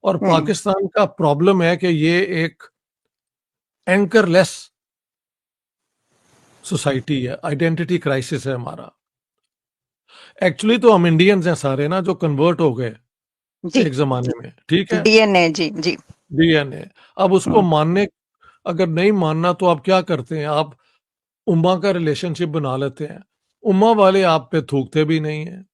और पाकिस्तान का प्रॉब्लम है कि ये एक एंकरलेस सोसाइटी है, आइडेंटिटी क्राइसिस है हमारा। एक्चुअली तो हम इंडियंस हैं सारे ना, जो कन्वर्ट हो गए जी एक जमाने में, ठीक है, डीएनए जी जी डीएनए। अब उसको मानने, अगर नहीं मानना तो आप क्या करते हैं, आप उम्मा का रिलेशनशिप बना लेते हैं। उम्मा वाले आप पे थूकते भी नहीं है।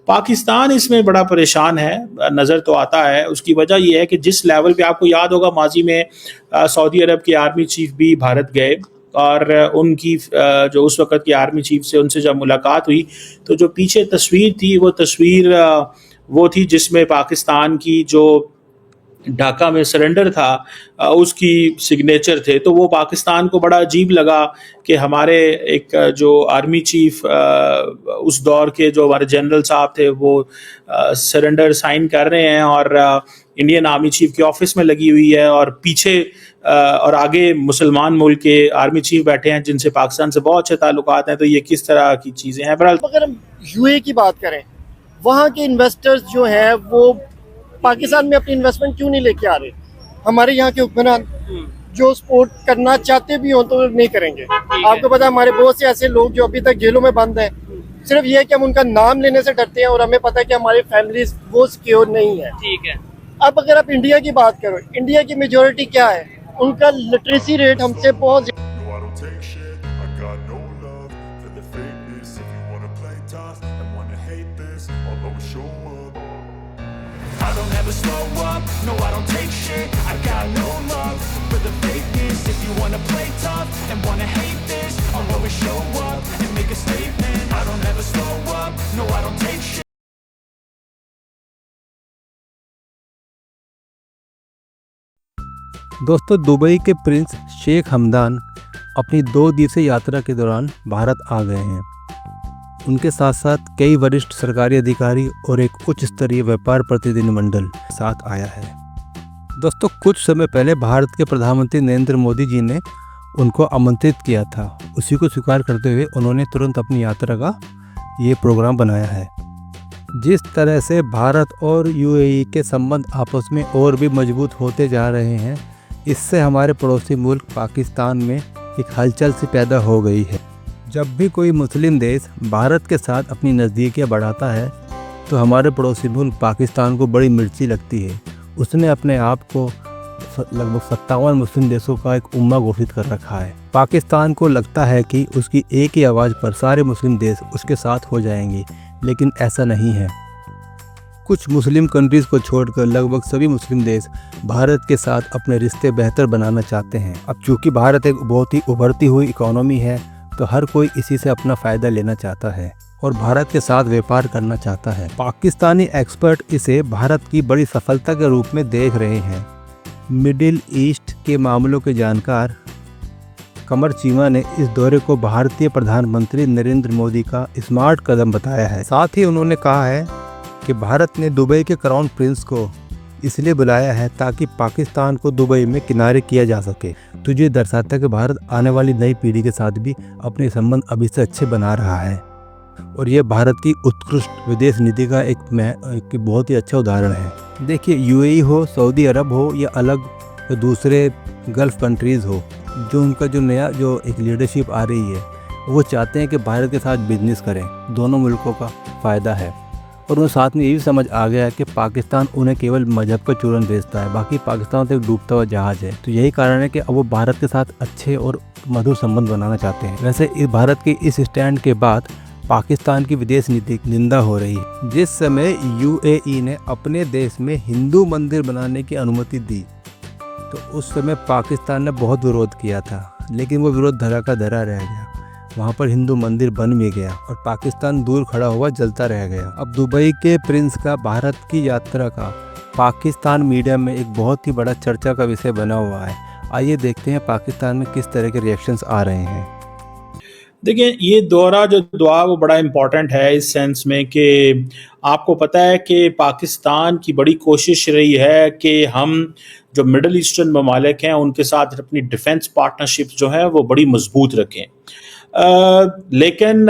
पाकिस्तान इसमें बड़ा परेशान है, नज़र तो आता है। उसकी वजह यह है कि जिस लेवल पे, आपको याद होगा माजी में सऊदी अरब के आर्मी चीफ भी भारत गए, और उनकी जो उस वक्त की आर्मी चीफ से उनसे जब मुलाकात हुई, तो जो पीछे तस्वीर थी वो तस्वीर वो थी जिसमें पाकिस्तान की जो ढाका में सरेंडर था उसकी सिग्नेचर थे। तो वो पाकिस्तान को बड़ा अजीब लगा कि हमारे एक जो आर्मी चीफ उस दौर के जो हमारे जनरल साहब थे वो सरेंडर साइन कर रहे हैं, और इंडियन आर्मी चीफ के ऑफिस में लगी हुई है, और पीछे और आगे मुसलमान मुल्क के आर्मी चीफ बैठे हैं जिनसे पाकिस्तान से बहुत अच्छे ताल्लुकात हैं। तो ये किस तरह की चीज़ें हैं। बहरहाल अगर हम यूए की बात करें, वहाँ के इन्वेस्टर्स जो हैं वो पाकिस्तान में अपनी इन्वेस्टमेंट क्यों नहीं लेके आ रहे? हमारे यहाँ के हुक्मरान जो सपोर्ट करना चाहते भी हों तो नहीं करेंगे। आपको पता है हमारे बहुत से ऐसे लोग जो अभी तक जेलों में बंद हैं, सिर्फ ये है कि हम उनका नाम लेने से डरते हैं, और हमें पता है कि हमारी फैमिलीज वो सिक्योर नहीं है। ठीक है। अब अगर आप इंडिया की बात करो, इंडिया की मेजोरिटी क्या है? उनका लिटरेसी रेट हमसे बहुत I don't ever slow up, no I don't take shit. I got no love for the fakeness. If you wanna play tough and wanna hate this, I'll always show up and make a statement. I don't ever slow up, no I don't take shit. दोस्तों, Dubai के prince Sheikh Hamdan अपनी 2 दिवसीय यात्रा के दौरान भारत आ गए हैं। उनके साथ साथ कई वरिष्ठ सरकारी अधिकारी और एक उच्च स्तरीय व्यापार प्रतिनिधिमंडल साथ आया है। दोस्तों, कुछ समय पहले भारत के प्रधानमंत्री नरेंद्र मोदी जी ने उनको आमंत्रित किया था। उसी को स्वीकार करते हुए उन्होंने तुरंत अपनी यात्रा का ये प्रोग्राम बनाया है। जिस तरह से भारत और यूएई के संबंध आपस में और भी मजबूत होते जा रहे हैं, इससे हमारे पड़ोसी मुल्क पाकिस्तान में एक हलचल सी पैदा हो गई है। जब भी कोई मुस्लिम देश भारत के साथ अपनी नज़दीकियाँ बढ़ाता है तो हमारे पड़ोसी मुल्क पाकिस्तान को बड़ी मिर्ची लगती है। उसने अपने आप को लगभग 57 मुस्लिम देशों का एक उम्मा घोषित कर रखा है। पाकिस्तान को लगता है कि उसकी एक ही आवाज़ पर सारे मुस्लिम देश उसके साथ हो जाएंगे, लेकिन ऐसा नहीं है। कुछ मुस्लिम कंट्रीज़ को छोड़कर लगभग सभी मुस्लिम देश भारत के साथ अपने रिश्ते बेहतर बनाना चाहते हैं। अब चूँकि भारत एक बहुत ही उभरती हुई इकोनॉमी है, तो हर कोई इसी से अपना फ़ायदा लेना चाहता है और भारत के साथ व्यापार करना चाहता है। पाकिस्तानी एक्सपर्ट इसे भारत की बड़ी सफलता के रूप में देख रहे हैं। मिडिल ईस्ट के मामलों के जानकार कमर चीमा ने इस दौरे को भारतीय प्रधानमंत्री नरेंद्र मोदी का स्मार्ट कदम बताया है। साथ ही उन्होंने कहा है कि भारत ने दुबई के क्राउन प्रिंस को इसलिए बुलाया है ताकि पाकिस्तान को दुबई में किनारे किया जा सके। तो ये दर्शाता है कि भारत आने वाली नई पीढ़ी के साथ भी अपने संबंध अभी से अच्छे बना रहा है, और ये भारत की उत्कृष्ट विदेश नीति का एक बहुत ही अच्छा उदाहरण है। देखिए, यूएई हो, सऊदी अरब हो या अलग तो दूसरे गल्फ़ कंट्रीज़ हो, जो उनका जो नया जो एक लीडरशिप आ रही है, वो चाहते हैं कि भारत के साथ बिजनेस करें। दोनों मुल्कों का फ़ायदा है, और उन साथ में ये भी समझ आ गया है कि पाकिस्तान उन्हें केवल मजहब का चूरन भेजता है, बाकी पाकिस्तान तो एक डूबता हुआ जहाज़ है। तो यही कारण है कि अब वो भारत के साथ अच्छे और मधुर संबंध बनाना चाहते हैं। वैसे इस भारत के इस स्टैंड के बाद पाकिस्तान की विदेश नीति की निंदा हो रही है। जिस समय यूएई ने अपने देश में हिंदू मंदिर बनाने की अनुमति दी, तो उस समय पाकिस्तान ने बहुत विरोध किया था, लेकिन वो विरोध धरा का धरा रह गया। वहाँ पर हिंदू मंदिर बन भी गया और पाकिस्तान दूर खड़ा हुआ जलता रह गया। अब दुबई के प्रिंस का भारत की यात्रा का पाकिस्तान मीडिया में एक बहुत ही बड़ा चर्चा का विषय बना हुआ है। आइए देखते हैं पाकिस्तान में किस तरह के रिएक्शंस आ रहे हैं। देखिए, ये दौरा जो दुआ वो बड़ा इम्पॉर्टेंट है इस सेंस में कि आपको पता है कि पाकिस्तान की बड़ी कोशिश रही है कि हम जो मिडल ईस्टर्न ममालिक हैं उनके साथ अपनी डिफेंस पार्टनरशिप जो है वो बड़ी मजबूत रखें। लेकिन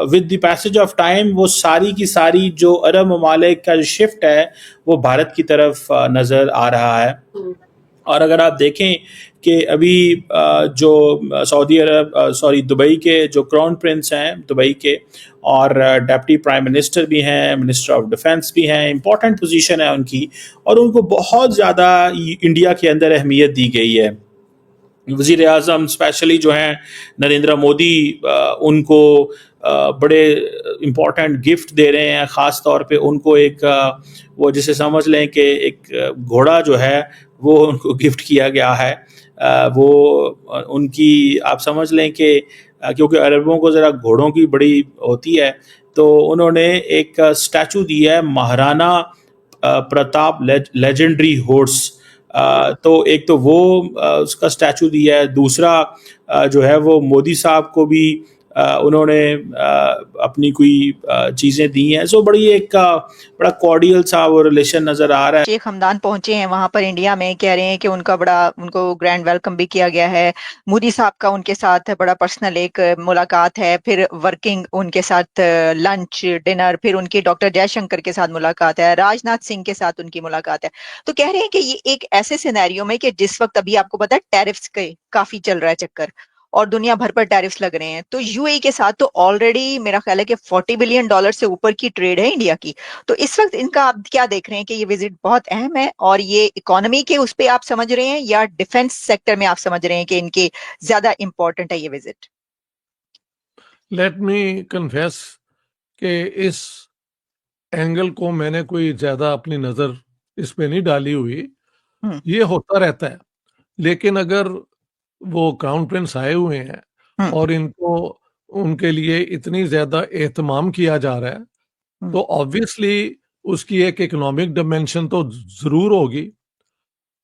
with the passage of time वो सारी की सारी जो अरब ममालिक का जो शिफ्ट है वो भारत की तरफ नज़र आ रहा है। और अगर आप देखें कि अभी जो सऊदी अरब दुबई के जो क्राउन प्रिंस हैं दुबई के, और डेप्टी प्राइम मिनिस्टर भी हैं, मिनिस्टर ऑफ डिफेंस भी हैं, इंपॉर्टेंट पोजीशन है उनकी, और उनको बहुत ज़्यादा इंडिया के अंदर अहमियत दी गई है। वज़ीर आज़म स्पेशली जो हैं नरेंद्र मोदी उनको बड़े इम्पोर्टेंट गिफ्ट दे रहे हैं, ख़ास तौर पे उनको एक वो जिसे समझ लें कि एक घोड़ा जो है वो उनको गिफ्ट किया गया है। वो उनकी आप समझ लें कि क्योंकि अरबों को ज़रा घोड़ों की बड़ी होती है, तो उन्होंने एक स्टैचू दिया है महाराणा प्रताप लेजेंडरी हॉर्स। तो एक तो वो उसका स्टैचू दिया है, दूसरा जो है वो मोदी साहब को भी उन्होंने अपनी कोई चीज़ें दी हैं। सो बड़ी एक बड़ा कॉर्डियल सा वो रिलेशन नज़र आ रहा है। शेख हमदान पहुंचे हैं वहां पर इंडिया में, कह रहे हैं कि उनको ग्रैंड वेलकम भी किया गया है। मोदी साहब का उनके साथ बड़ा पर्सनल एक मुलाकात है, फिर वर्किंग उनके साथ लंच डिनर, फिर उनकी डॉक्टर जयशंकर के साथ मुलाकात है, राजनाथ सिंह के साथ उनकी मुलाकात है। तो कह रहे हैं कि ये एक ऐसे सिनेरियो में कि जिस वक्त अभी आपको पता है टैरिफ्स के काफी चल रहा है चक्कर और दुनिया भर पर टैरिफ्स लग रहे हैं, तो यूएई के साथ तो ऑलरेडी मेरा ख्याल है कि $40 बिलियन से ऊपर की ट्रेड है इंडिया की। तो इस वक्त इनका आप क्या देख रहे हैं कि ये विजिट बहुत अहम है, और ये इकोनॉमी के उस पे आप समझ रहे हैं या डिफेंस सेक्टर में आप समझ रहे हैं कि इनके ज्यादा इंपॉर्टेंट है ये विजिट? लेट मी कन्फेस कि इस एंगल को मैंने कोई ज्यादा अपनी नजर इस पे नहीं डाली हुई। ये होता रहता है, लेकिन अगर वो क्राउन प्रिंस आए हुए हैं और इनको उनके लिए इतनी ज्यादा एहतमाम किया जा रहा है, तो ऑब्वियसली उसकी एक इकोनॉमिक डिमेंशन तो जरूर होगी,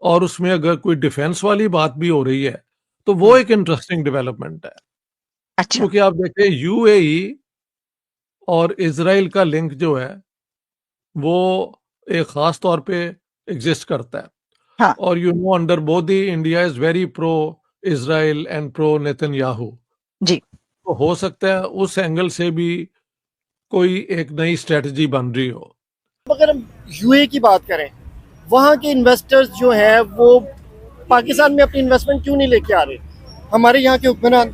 और उसमें अगर कोई डिफेंस वाली बात भी हो रही है तो वो एक इंटरेस्टिंग डेवलपमेंट है। अच्छा, क्योंकि आप देखें यूएई और इजराइल का लिंक जो है वो एक खास तौर पे एग्जिस्ट करता है। हाँ, और you know under Modi India is very pro Israel and pro Netanyahu. जी, तो हो सकता है उस एंगल से भी कोई एक नई स्ट्रेटजी बन रही हो। अगर हम यूए की बात करें, वहाँ के इन्वेस्टर्स जो हैं वो पाकिस्तान में अपनी इन्वेस्टमेंट क्यों नहीं लेके आ रहे? हमारे यहाँ के हुक्मरान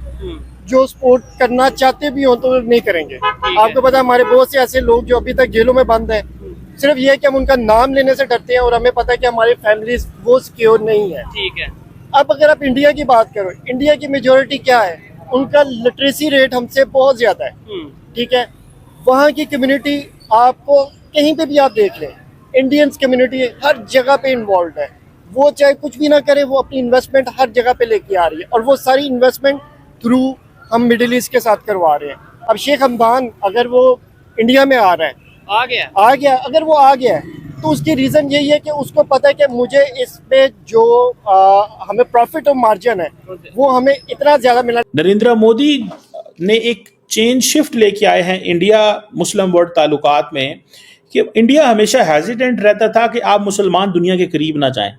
जो सपोर्ट करना चाहते भी हों तो नहीं करेंगे। आपको पता है हमारे बहुत से ऐसे लोग जो अभी तक जेलों में बंद हैं, सिर्फ ये है कि हम उनका नाम लेने से डरते हैं, और हमें पता है कि हमारी फैमिलीज वो सिक्योर नहीं है। ठीक है। अब अगर आप इंडिया की बात करो, इंडिया की मेजोरिटी क्या है? उनका लिटरेसी रेट हमसे बहुत ज्यादा है। ठीक है, वहाँ की कम्युनिटी आपको कहीं पे भी आप देख लें, इंडियंस कम्युनिटी हर जगह पे इन्वॉल्व है। वो चाहे कुछ भी ना करे, वो अपनी इन्वेस्टमेंट हर जगह पे लेके आ रही है, और वो सारी इन्वेस्टमेंट थ्रू हम मिडिल ईस्ट के साथ करवा रहे हैं। अब शेख हमदान अगर वो इंडिया में आ रहा है, आ गया, अगर वो आ गया है तो उसकी रीज़न यही है कि उसको पता है कि मुझे इसमें जो हमें प्रॉफिट और मार्जिन है वो हमें इतना ज़्यादा मिला। नरेंद्र मोदी ने एक चेंज शिफ्ट लेके आए हैं इंडिया मुस्लिम वर्ल्ड ताल्लुकात में, कि इंडिया हमेशा हेजिटेंट रहता था कि आप मुसलमान दुनिया के करीब ना जाएं,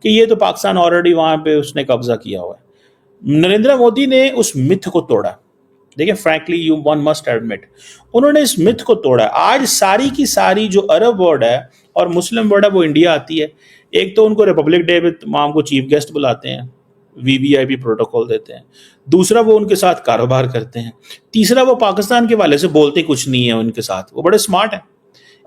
कि ये तो पाकिस्तान ऑलरेडी वहाँ पे उसने कब्जा किया हुआ है। नरेंद्र मोदी ने उस मिथ को तोड़ा। देखिए frankly you one must admit, उन्होंने इस मिथ को तोड़ा। आज सारी की सारी जो अरब वर्ल्ड है और मुस्लिम वर्ल्ड है वो इंडिया आती है। एक तो उनको रिपब्लिक डे पे तमाम को चीफ गेस्ट बुलाते हैं, वीवीआईपी प्रोटोकॉल देते हैं, दूसरा वो उनके साथ कारोबार करते हैं, तीसरा वो पाकिस्तान के वाले से बोलते कुछ नहीं है उनके साथ। वो बड़े स्मार्ट हैं,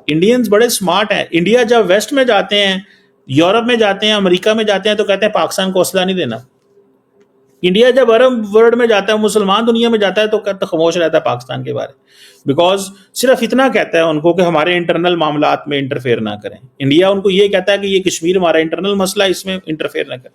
इंडियंस बड़े स्मार्ट हैं। इंडिया जब वेस्ट में जाते हैं, यूरोप में जाते हैं, अमेरिका में जाते हैं, तो कहते हैं पाकिस्तान को असला नहीं देना। इंडिया जब अरब वर्ल्ड में जाता है, मुसलमान दुनिया में जाता है, तो कहता खामोश रहता है पाकिस्तान के बारे में, बिकॉज सिर्फ इतना कहता है उनको कि हमारे इंटरनल मामलात में इंटरफेयर ना करें। इंडिया उनको ये कहता है कि ये कश्मीर हमारा इंटरनल मसला है, इसमें इंटरफेयर ना करें,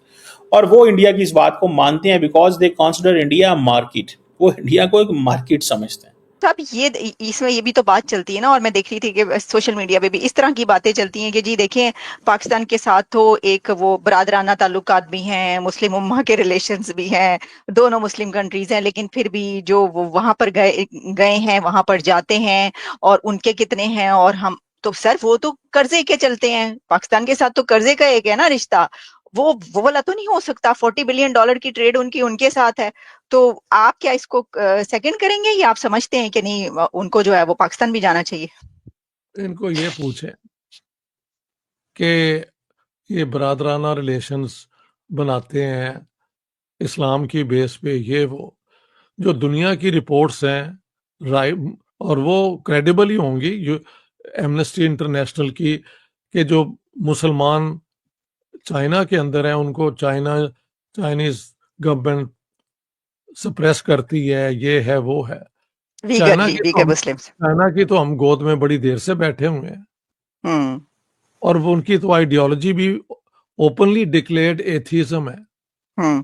और वो इंडिया की इस बात को मानते हैं because they consider India market. वो इंडिया को एक मार्केट समझते हैं। साहब ये इसमें ये भी तो बात चलती है ना, और मैं देख रही थी कि सोशल मीडिया पे भी इस तरह की बातें चलती हैं कि जी देखें पाकिस्तान के साथ तो एक वो बरादराना ताल्लुकात भी हैं, मुस्लिम उम्मा के रिलेशंस भी हैं, दोनों मुस्लिम कंट्रीज हैं, लेकिन फिर भी जो वो वहां पर गए हैं, वहां पर जाते हैं, और उनके कितने हैं, और हम तो सर वो तो कर्जे के चलते हैं, पाकिस्तान के साथ तो कर्जे का एक है ना रिश्ता, वो वाला तो नहीं हो सकता। $40 बिलियन की ट्रेड उनके साथ है। तो आप क्या इसको सेकंड करेंगे, या आप समझते हैं कि नहीं उनको जो है वो पाकिस्तान भी जाना चाहिए? इनको ये पूछे कि ये बरादराना रिलेशंस बनाते हैं इस्लाम की बेस पे, ये वो जो दुनिया की रिपोर्ट्स हैं राइट, और वो क्रेडिबल ही होंगी, एमनेस्टी इंटरनेशनल की, कि जो मुसलमान चाइना के अंदर है उनको चाइनीज गवर्नमेंट सप्रेस करती है, ये है वो है। Uyghur Muslims. चाइना की तो हम गोद में बड़ी देर से बैठे हुए हैं, और वो उनकी तो आइडियोलॉजी भी ओपनली डिक्लेयर्ड एथीज्म है।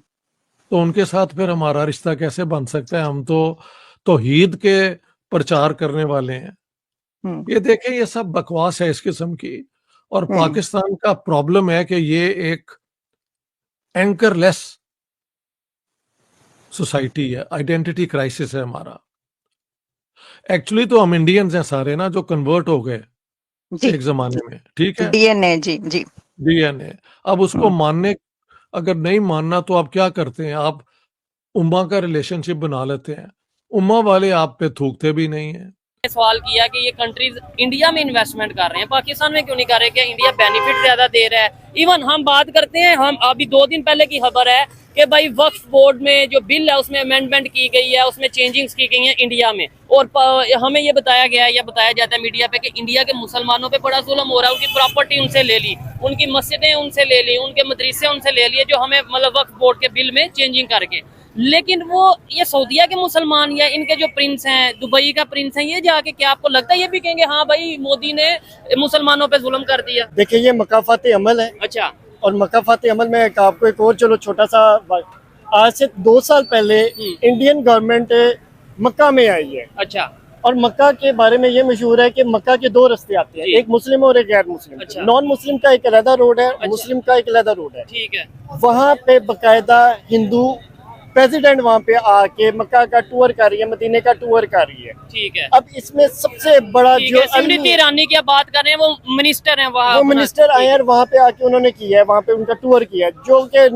तो उनके साथ फिर हमारा रिश्ता कैसे बन सकता है? हम तो तौहीद के प्रचार करने वाले हैं। ये देखें, ये सब बकवास है इस किस्म की। और पाकिस्तान का प्रॉब्लम है कि ये एक एंकरलेस सोसाइटी है, आइडेंटिटी क्राइसिस है हमारा। एक्चुअली तो हम इंडियंस हैं सारे ना, जो कन्वर्ट हो गए एक जमाने में, ठीक है, डीएनए। जी जी, डीएनए। अब उसको मानने, अगर नहीं मानना तो आप क्या करते हैं? आप उम्मा का रिलेशनशिप बना लेते हैं। उम्मा वाले आप पे थूकते भी नहीं है। सवाल किया कि ये कंट्रीज इंडिया में इन्वेस्टमेंट कर रहे हैं, पाकिस्तान में क्यों नहीं कर रहे? क्या इंडिया बेनिफिट ज्यादा दे रहा है? इवन हम बात करते हैं, हम अभी 2 दिन पहले की खबर है कि भाई वक्फ बोर्ड में जो बिल है उसमें अमेंडमेंट की गई है, उसमें चेंजिंग्स की गई हैं इंडिया में। और हमें ये बताया गया है या बताया जाता है मीडिया पे कि इंडिया के मुसलमानों पे बड़ा जुल्म हो रहा है, उनकी प्रॉपर्टी उनसे ले ली, उनकी मस्जिदें उनसे ले ली, उनके मदरसे उनसे ले लिए, जो हमें मतलब वक्फ बोर्ड के बिल में चेंजिंग करके। लेकिन वो ये सऊदीया के मुसलमान या इनके जो प्रिंस हैं, दुबई का प्रिंस है, ये जाके क्या आपको लगता है ये भी कहेंगे हाँ भाई मोदी ने मुसलमानोन पे जुल्म कर दिया? देखिए, ये मकाफात अमल है। अच्छा। और मकाफात अमल में आपको एक और चलो छोटा सा, आज से 2 साल पहले इंडियन गवर्नमेंट मक्का में आई है। अच्छा। और मक्का के बारे में ये मशहूर है कि मक्का के 2 रास्ते आते हैं, एक मुस्लिम और एक गैर मुस्लिम। अच्छा। नॉन मुस्लिम का एक अलग रोड है, मुस्लिम का एक अलग रोड है। ठीक है। वहाँ पे बकायदा हिंदू प्रेसिडेंट वहाँ पे आके मक्का का टूर कर रही है, मदीने का टूर कर रही है। ठीक है। अब इसमें सबसे बड़ा जो स्मृति ईरानी की बात कर रहे हैं, वो मिनिस्टर हैं वहाँ, वो मिनिस्टर आए हैं, वहाँ पे आके उन्होंने किया है, वहाँ पे उनका टूर किया है, जो कि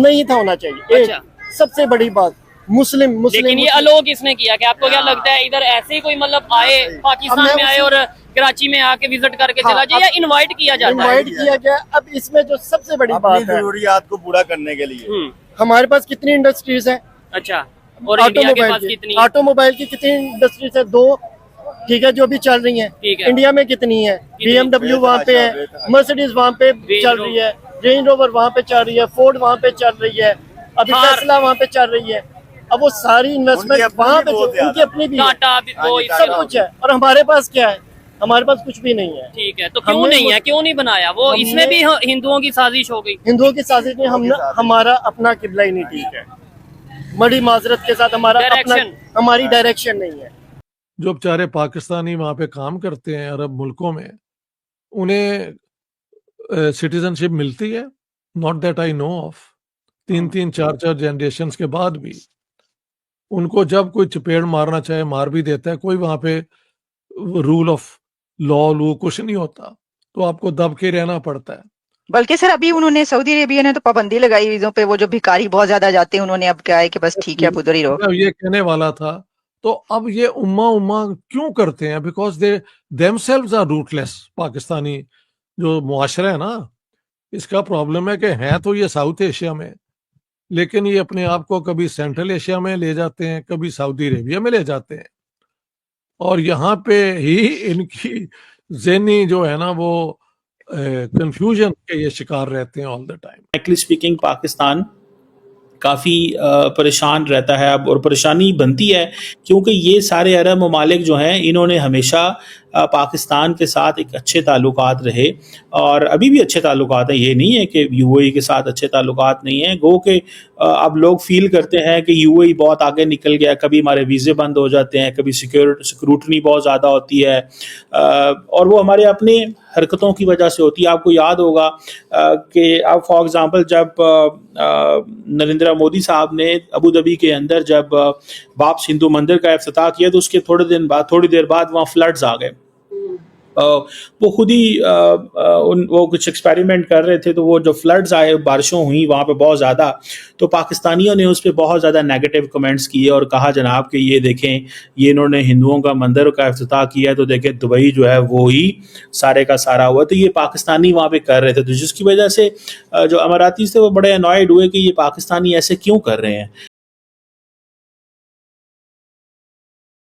नहीं था होना चाहिए। अच्छा। सबसे बड़ी बात, मुस्लिम लेकिन ये अलोक इसने किया कि आपको क्या लगता है इधर ऐसे ही कोई मतलब आए पाकिस्तान में आए और कराची में आके विजिट करके चला जाए, या इनवाइट किया जाता है? इनवाइट किया गया। अब इसमें जो सबसे बड़ी बात है, जरूरियात को पूरा करने के लिए हमारे पास कितनी इंडस्ट्रीज हैं? अच्छा। और इंडिया के पास कितनी? ऑटोमोबाइल की कितनी इंडस्ट्रीज है? 2, ठीक है, जो भी चल रही हैं। इंडिया में कितनी है? BMW वहाँ पे है, मर्सिडीज वहाँ पे चल रही है, रेंज रोवर वहाँ पे चल रही है, फोर्ड वहाँ पे चल रही है, अभी टेस्ला वहाँ पे चल रही है। अब वो सारी इन्वेस्टमेंट वहाँ पे उनकी अपनी भी सब कुछ है, और हमारे पास क्या है? हमारे पास कुछ भी नहीं है। ठीक है, तो क्यों नहीं है? क्यों नहीं बनाया? वो इसमें भी हिंदुओं की साजिश हो गई। हिंदुओं की साजिश नहीं, हमारा अपना किबला ही नहीं ठीक है। बड़ी माजरत के साथ हमारी डायरेक्शन नहीं है। जो बेचारे पाकिस्तानी वहाँ पे काम करते हैं अरब मुल्कों में, उन्हें सिटीजनशिप मिलती है? Not that I know of. 3-3, 4-4 generation के बाद भी उनको जब कोई चपेड़ मारना चाहे मार भी देता है। कोई वहाँ पे रूल ऑफ लॉ कुछ नहीं होता, तो आपको दब के रहना पड़ता है। बल्कि सर अभी उन्होंने, सऊदी अरेबिया ने तो पाबंदी लगाई वीजों पे, वो जो भिखारी बहुत ज्यादा जाते हैं, उन्होंने अब क्या है कि बस ठीक है आप उधर ही रहो। ये कहने वाला था। तो अब ये उम्मा क्यों करते हैं? Because they themselves are rootless. Pakistani जो मुआशरा है ना, इसका प्रॉब्लम है कि हैं तो ये साउथ एशिया में, लेकिन ये अपने आप को कभी सेंट्रल एशिया में ले जाते हैं, कभी सऊदी अरेबिया में ले जाते हैं, और यहाँ पे ही इनकी ज़हनी जो है ना वो कंफ्यूजन के ये शिकार रहते हैं all the time. Frankly speaking, Pakistan काफ़ी परेशान रहता है अब, और परेशानी बनती है क्योंकि ये सारे अरब ममालिक जो हैं इन्होंने हमेशा पाकिस्तान के साथ एक अच्छे ताल्लुकात रहे, और अभी भी अच्छे ताल्लुकात हैं। ये नहीं है कि यूएई के साथ अच्छे ताल्लुकात नहीं हैं। गो के अब लोग फील करते हैं कि यूएई बहुत आगे निकल गया, कभी हमारे वीज़े बंद हो जाते हैं, कभी सिक्योरिटी बहुत ज़्यादा होती है, और वो हमारे अपने हरकतों की वजह से होती है। आपको याद होगा कि अब फॉर एग्ज़ाम्पल जब नरेंद्र मोदी साहब ने अबू धाबी के अंदर जब बाब्स हिंदू मंदिर का इफ्तिताह किया, तो उसके थोड़ी देर बाद वहाँ फ्लड्स आ गए। वो खुद ही वो कुछ एक्सपेरिमेंट कर रहे थे, तो वो जो फ्लड्स आए, बारिशों हुई वहाँ पे बहुत ज़्यादा, तो पाकिस्तानियों ने उस पर बहुत ज़्यादा नेगेटिव कमेंट्स किए और कहा जनाब कि ये देखें, ये इन्होंने हिंदुओं का मंदिर का इफ्तिताह किया है, तो देखें दुबई जो है वो ही सारे का सारा हुआ। तो ये पाकिस्तानी वहाँ पे कर रहे थे, तो जिसकी वजह से जो अमारातीज़ थे वो बड़े अनॉयड हुए कि ये पाकिस्तानी ऐसे क्यों कर रहे हैं।